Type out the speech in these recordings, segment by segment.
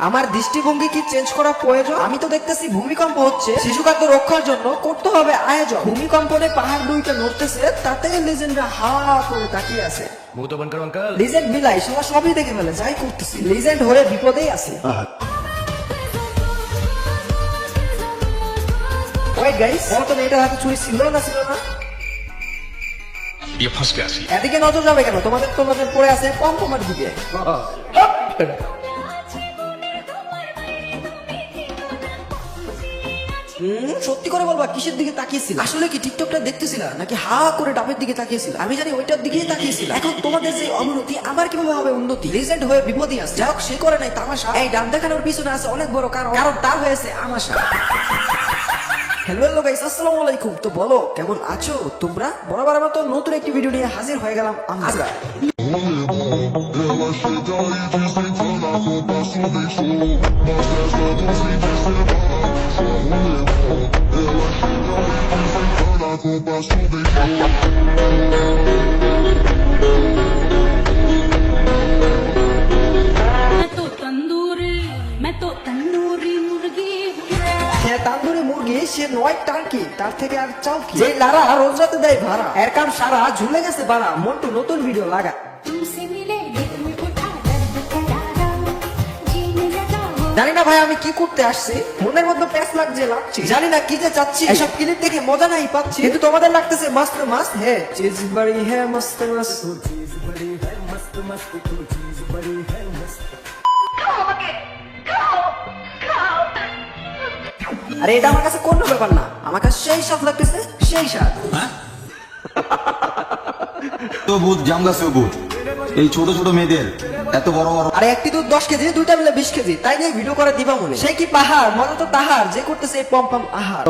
আমার দৃষ্টিভঙ্গি কি চেঞ্জ করা প্রয়োজন? আমি তো দেখতেছি ভূমিকম্প হচ্ছে, শিশু খাদ্য রক্ষার জন্য করতে হবে আয়োজন। ভূমিকম্পনে পাহাড় দুইটা নড়তেছে, তাতে লিজেন্ডরা হা করে তাকিয়ে আছে। মুখ তো বন্ধ করো আঙ্কেল। লিজেন্ড বিলাই সবাই সবই দেখে ফেলে, যাই করতেছি লিজেন্ড হয়ে বিপদেই আছে। ওয়েট গাইস, বলতো এটার হাতে চুরি ছিল না ছিল না? ये फंस गया सी। এদিকে নজর যাবে কেন? তোমাদের তো নজর পড়ে আছে পম্পমের দিকে। সত্যি করে বলবা কিসের দিকে তাকিয়েছিল? আসলে কি টিকটকটা দেখতেছিল নাকি হা করে ডাবের দিকে তাকিয়েছিল? আমি জানি ওইটার দিকেই তাকিয়েছিল। এখন তোমাদের যে অবনতি, আমার কিভাবে হবে উন্নতি? লিজেন্ড হয়ে বিপদই আছে। যাই হোক, সে করে নাই তামাশা। এই ডাব দেখানোর পিছনে আছে অনেক বড় কারণ, কারণ তার হয়েছে আমাশা। হ্যালো গাইস, আসসালামু আলাইকুম। তো বলো কেমন আছো তোমরা? বরাবর মতো নতুন একটি ভিডিও নিয়ে হাজির হয়ে গেলাম আমরা। তান্দুরি মুরগি, সে নয় টার্কি, তার থেকে আর চাও কি? যে লারা রোজ রাতে দেয় ভাড়া, এর কারণ সারা ঝুলে গেছে বাড়া। মন্টু নতুন ভিডিও লাগা। জানি না ভাই আমি কি করতে আসছি, মনের মধ্যে প্যাস লাগছে লাগছে, জানি না কি যে চাচ্ছি। এসব ক্লিপ দেখে মজা নাই পাচ্ছি, কিন্তু তোমাদের লাগতেছে মাস্ত মাস্ত। হে চিজ বড়ি হে মস্ত মস্ত, চিজ বড়ি হে মস্ত মস্ত, চিজ বড়ি হে মস্ত। আরে এটা আমার কাছে কোনো ব্যাপার না, আমার কাছে সেই স্বাদ লাগতেছে, সেই স্বাদ। তো বুধ জামগাছে বুধ, এই ছোট ছোট মেয়েদের এত বড় বড়। আরে একটি দুধ 10 কেজি, দুইটা মিলে 20 কেজি, তাই নিয়ে ভিডিও করে দিবা মনে। সে কি পাহাড়, মনে তো তাহার যে করতেছে এই পম পম আহার।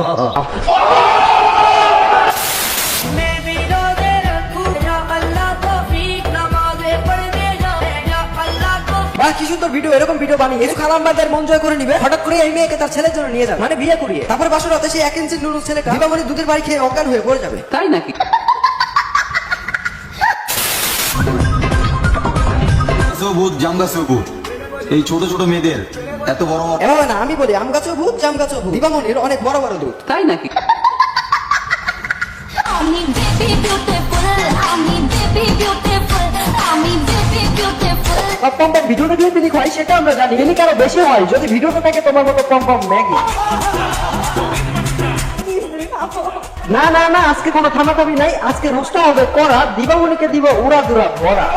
কি সুন্দর ভিডিও, এরকম ভিডিও বানিয়ে কিছু খালাম্বাদের মন জয় করে নিবে। হঠাৎ করে এই মেয়েকে তার ছেলের জন্য নিয়ে যাবে, মানে বিয়ে করিয়ে। তারপর বাসর রাতে সেই 1 ইঞ্চি নুডলস ছেলেটা দীপাবলি দুধের বাড়ি খেয়ে অজ্ঞান হয়ে পড়ে যাবে। তাই নাকি? বুধ জামগাছে বুধ, এই ছোট ছোট মেয়েদের এত বড় বড়। এভাবে না, আমি বলি আম গাছও ভূত, জাম গাছও ভূত। দীপাবলির অনেক বড় বড় দুধ। তাই নাকি? পম্পম ভিডিওটা দিয়ে তিনি হয় সেটা আমরা জানি, তিনি কারো বেশি হয় যদি ভিডিওটা থাকে তোমার মতো পম্পম ম্যাগি। না না না, আজকে কোনো থামাথামি নাই, আজকে রোস্টটা হবে করা, দীপাবলিকে দিব উড়া দুরা ভরা।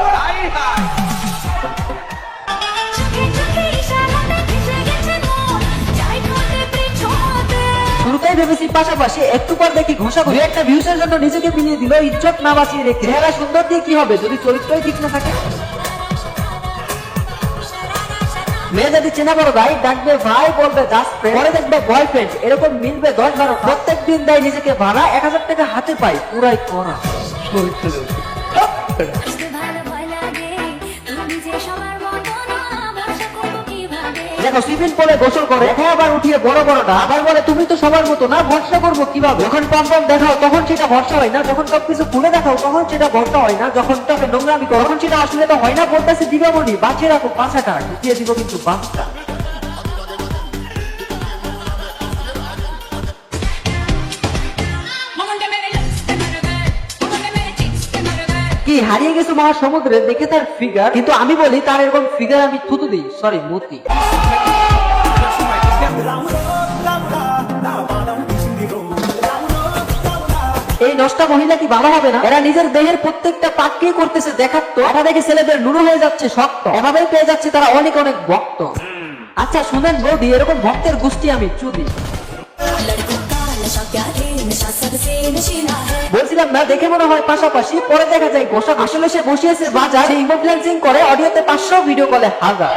শুরুতেই ভেবেছি পাশাপাশি, একটু পর দেখি ঘোষা করে একটা ভিউসের জন্য নিজেকে বিলিয়ে দিল, ইজ্জত না বাঁচিয়ে রেখে। চেহারা সুন্দর দিয়ে কি হবে যদি চরিত্রই ঠিক না থাকে? মেয়ে যদি চেনা বড় ভাই ডাকবে ভাই, বলবে জাস্ট ফ্রেন্ড, পরে দেখবে বয়ফ্রেন্ড, এরকম মিলবে 10-12। প্রত্যেক দিন দেয় নিজেকে ভাড়া, 1000 টাকা হাতে পাই, পুরাই করা। দেখো সিভিল পরে গোসল করে, এখন আবার উঠিয়ে বড় বড় না, আবার বলে তুমি তো সবার মতো না, ভরসা করবো কিভাবে? যখন পম্পম দেখাও তখন সেটা ভরসা হয় না, যখন সবকিছু খুলে দেখাও তখন সেটা ভরসা হয় না, যখন তোকে নোংরামি করো তখন সেটা আসলে তো হয় না। বলতেছে দিবামণি বাঁচিয়ে রাখো পাছাটা, ঢুকিয়ে দিব কিন্তু বাচ্চা। কি হারিয়ে গেছো মহাসমুদ্রে, দেখে তার ফিগার, কিন্তু আমি বলি তার এরকম ফিগার আমি থুতু দিই, সরি মতি। এই নষ্টা মহিলা কি ভালো হবে না? এরা নিজের দেহের প্রত্যেকটা পাককে করতেছে দেখাতো, এটা দেখে ছেলেদের নুরু হয়ে যাচ্ছে শক্ত, এভাবেই পেয়ে যাচ্ছে তারা অনেক অনেক ভক্ত। আচ্ছা শুনেন বৌদি, এরকম ভক্তের গোষ্ঠী আমি চুদি। বলছিলাম না, দেখে মনে হয় পাশাপাশি, পরে দেখা যায় গোসা। আসলে সে বসিয়েছে বাজার, সে ইনফ্লুয়েন্সিং করে, অডিওতে 500, ভিডিও কলে 1000।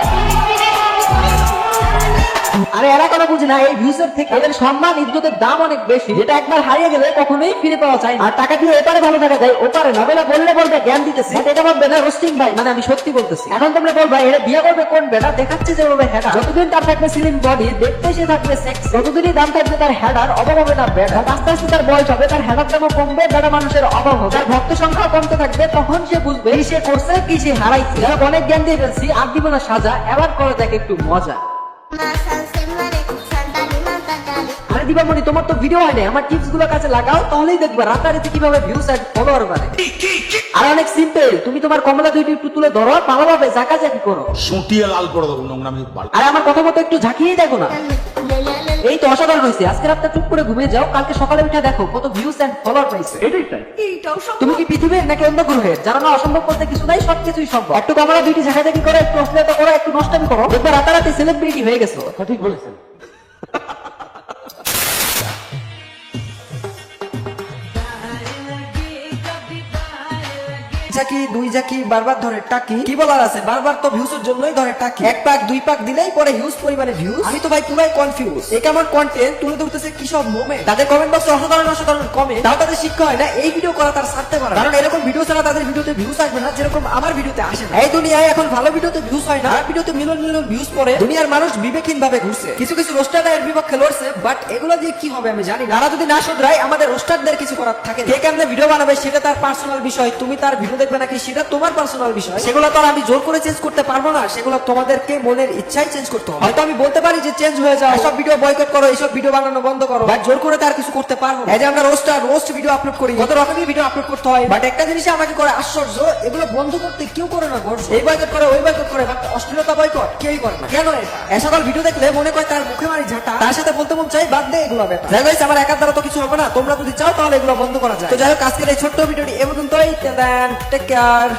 আরে এরা কোনো বুঝে না, এই ভিউসের থেকে এদের সম্মান ইজ্জতের দাম অনেক বেশি, যেটা একবার হারিয়ে গেলে কখনোই ফিরে পাওয়া যায় না। আর টাকা দিয়ে এপারে ভালো থাকা যায়, ওপারে না। বেলা বললে বলবে জ্ঞান দিতেছে, এটা ভাববে না রোস্টিং ভাই, মানে আমি সত্যি বলতেছি। এখন তোমরা বলবা এরা বিয়ে করবে কোন বেটা, দেখাচ্ছে যেভাবে হেডার, যতদিন তার থাকবে স্লিম বডি, দেখতে সে থাকবে সেক্স, ততদিনই দাম থাকবে তার হেডার, অভাব হবে না বেটা। আস্তে আস্তে তার বয়স হবে, তার হেডার দামও কমবে, বেটা মানুষের অভাব হবে, তার ভক্ত সংখ্যা কমতে থাকবে, তখন সে বুঝবে কি সে করছে, কি সে হারাইছে। যারা অনেক জ্ঞান দিয়ে ফেলছি, আর দিব না সাজা, এবার করে দেখে একটু মজা। আরে দিবামণি, তোমার তো ভিডিও হয় না, আমার টিপস গুলো কাছে লাগাও, তাহলেই দেখবে রাতারাতি কিভাবে ভিউজ আর ফলোয়ার বাড়ে। আর অনেক সিম্পল, তুমি তোমার কমলা দুইটি একটু তুলে ধরো, ভালোভাবে জাকাজাকি করো, সুটিয়ে লাল করে দেবো নোংরামি পাল্টা। আর আমার কথা মতো একটু ঝাঁকিয়েই দেখো না। এই তো অসাধারণ হয়েছে। আজকে রাতটা চুপ করে ঘুমিয়ে যাও, কালকে সকালে উঠে দেখো কত ভিউজ এন্ড ফলোয়ার পাইছে। এটাই তাই। তুমি কি পৃথিবীর নাকি অন্য গ্রহের? যারা না অসম্ভব করতে কিছু নাই, সবকিছুই সম্ভব। একটু কমলা দুইটি ঝাঁকাঝাঁকি করো, একটু অশ্লীলতা করো, একটু নষ্টামি করো, দেখবে রাতারাতি সেলিব্রিটি হয়ে গেছো। ঠিক বলেছেন। জাকি দুই জাকি বারবার ধরে টাকি, কি বলার আছে, বারবার তো ভিউজের জন্যই ধরে টাকি। এক পাক দুই পাক দিলেই পরে হিউজ পরিমাণে ভিউজ। আমি তো ভাই পুরাই কনফিউজ, এই কেমন কন্টেন্ট তুলে ধরতেছে কি সব মোমেন্ট। তাদের কমেন্ট বক্সে অসাধারণ অসাধারণ কমেন্ট, তাও তাদের শিক্ষা হয় না এই ভিডিও করা তার ছাড়তে পারে, কারণ এরকম ভিডিও ছাড়া তাদের ভিডিওতে ভিউজ আসবে না, যেরকম আমার ভিডিওতে আসে না। এই দুনিয়ায় এখন ভালো ভিডিওতে ভিউজ হয় না, ভিডিওতে মিলিয়ন মিলিয়ন ভিউজ পড়ে। দুনিয়ার মানুষ বিবেকহীন ভাবে ঘুরছে, কিছু কিছু রোস্টাররা এর বিপক্ষে লড়ছে, বাট এগুলো দিয়ে কি হবে আমি জানি না। তারা যদি না শুধরায়, আমাদের রোস্টারদের কিছু করার থাকে না। কে কেমনে ভিডিও বানাবে সেটা তার পার্সোনাল বিষয়, তুমি তার ভিডিও দেখবে নাকি সেটা তোমার পার্সোনাল বিষয়। সেগুলো তো আর আমি জোর করে চেঞ্জ করতে পারবো না, সেগুলো তোমাদেরকে মনের ইচ্ছাই চেঞ্জ করতে হবে। হয়তো আমি বলতে পারি যে চেঞ্জ হয়ে যাও, এসব ভিডিও বয়কট করো, এসব ভিডিও বানানো বন্ধ করো, বাট জোর করে তার কিছু করতে পারবো না। এই যে আমরা রোস্ট ভিডিও আপলোড করি, কত রকমের ভিডিও আপলোড করতে হয়, বাট একটা জিনিস আমাকে করে আশ্চর্য, এগুলো বন্ধ করতে কেউ করে না। এই বয়কট করে, ওই বয়কট করে, বাট অশ্লীলতা বয়কট কেউই করে না। কেন এটা? এই সকল ভিডিও দেখলে মনে করে তার মুখে মারি ঝাঁটা, তার সাথে বলতে মন চাই বাদ দে এগুলো বেটা। যাই হোক, আমার একার দ্বারা তো কিছু হবে না, তোমরা যদি চাও তাহলে এগুলো বন্ধ করা যায়। তো যাই হোক, আজকের এই ছোট্ট ভিডিওটি এ পর্যন্তই। Take care.